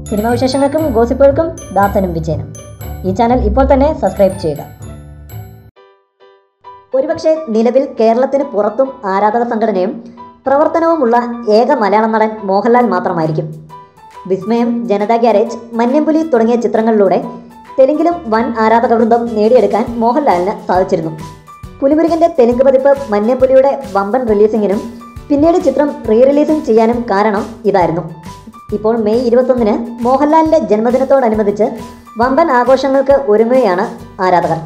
Cinema വിശേഷങ്ങൾക്കും ഗോസിപ്പുകൾക്കും ദാസനും വിജയനും. ഈ channel ഇപ്പോൾ തന്നെ സബ്സ്ക്രൈബ് ചെയ്യുക. ഒരുപക്ഷെ നിലവിൽ കേരളത്തിന് പുറത്തും ആരാധക സംഘടനയും പ്രവർത്തനവുമുള്ള ഏക മലയാളം നടൻ മോഹൻലാൽ മാത്രമായിരിക്കും. വിസ്മയം, ജനതാ ഗ്യാരേജ്, മന്യംപുലി തുടങ്ങിയ ചിത്രങ്ങളിലൂടെ തെലുങ്കിലും വൻ ആരാധക വൃന്ദം നേടിയെടുക്കാൻ മോഹൻലാലിന് സാധിച്ചിരുന്നു. പുലിമുരുകൻ്റെ തെലുങ്ക് പതിപ്പ് മന്യംപുലിയുടെ വമ്പൻ റിലീസിങ്ങിനും പിന്നീട് ചിത്രം റിലീസിംഗ് ചെയ്യാനും കാരണം ഇതായിരുന്നു. ഇപ്പോൾ മെയ് 21-ന് മോഹൻലാലിൻ്റെ ജന്മദിനത്തോടനുബന്ധിച്ച് വമ്പൻ ആഘോഷങ്ങൾക്ക് ഒരുങ്ങുകയാണ് ആരാധകർ.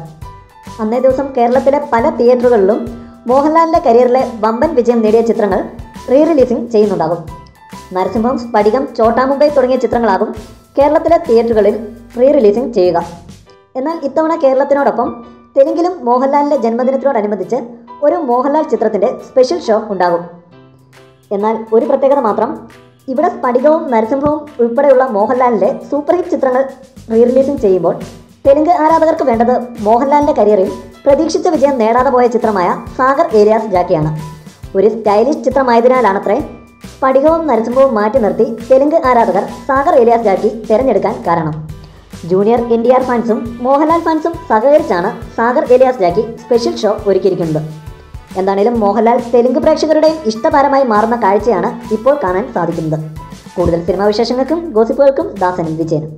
അന്നേ ദിവസം കേരളത്തിലെ പല തിയേറ്ററുകളിലും മോഹൻലാലിൻ്റെ കരിയറിലെ വമ്പൻ വിജയം നേടിയ ചിത്രങ്ങൾ റിലീസിംഗ് ചെയ്യുന്നുണ്ടാകും. നരസിംഹം, സ്ഫടികം, ചോട്ടാ മുംബൈ തുടങ്ങിയ ചിത്രങ്ങളാകും കേരളത്തിലെ തിയേറ്ററുകളിൽ റിലീസിംഗ് ചെയ്യുക. എന്നാൽ ഇത്തവണ കേരളത്തിനോടൊപ്പം തെലുങ്കിലും മോഹൻലാലിൻ്റെ ജന്മദിനത്തോടനുബന്ധിച്ച് ഒരു മോഹൻലാൽ ചിത്രത്തിൻ്റെ സ്പെഷ്യൽ ഷോ ഉണ്ടാകും. എന്നാൽ ഒരു പ്രത്യേകത മാത്രം, ഇവിടെ സ്ഫടികവും നരസിംഹവും ഉൾപ്പെടെയുള്ള മോഹൻലാലിൻ്റെ സൂപ്പർ ഹിറ്റ് ചിത്രങ്ങൾ റിലീസിംഗ് ചെയ്യുമ്പോൾ തെലുങ്ക് ആരാധകർക്ക് വേണ്ടത് മോഹൻലാലിൻ്റെ കരിയറിൽ പ്രതീക്ഷിച്ച വിജയം നേടാതെ പോയ ചിത്രമായ സാഗർ ഏലിയാസ് ജാക്കിയാണ്. ഒരു സ്റ്റൈലിഷ് ചിത്രമായതിനാലാണത്രേ സ്ഫടികവും നരസിംഹവും മാറ്റി നിർത്തി തെലുങ്ക് ആരാധകർ സാഗർ ഏലിയാസ് ജാക്കി തിരഞ്ഞെടുക്കാൻ കാരണം. ജൂനിയർ NTR ഫാൻസും മോഹൻലാൽ ഫാൻസും സഹകരിച്ചാണ് സാഗർ ഏലിയാസ് ജാക്കി സ്പെഷ്യൽ ഷോ ഒരുക്കിയിരിക്കുന്നത്. എന്താണേലും മോഹൻലാൽ തെലുങ്ക് പ്രേക്ഷകരുടെയും ഇഷ്ടതാരമായി മാറുന്ന കാഴ്ചയാണ് ഇപ്പോൾ കാണാൻ സാധിക്കുന്നത്. കൂടുതൽ സിനിമാ വിശേഷങ്ങൾക്കും ഗോസിപ്പുകൾക്കും ദാസനും വിജയനും.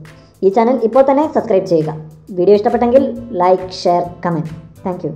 ഈ ചാനൽ ഇപ്പോൾ തന്നെ സബ്സ്ക്രൈബ് ചെയ്യുക. വീഡിയോ ഇഷ്ടപ്പെട്ടെങ്കിൽ ലൈക്ക്, ഷെയർ, കമൻറ്റ്. താങ്ക്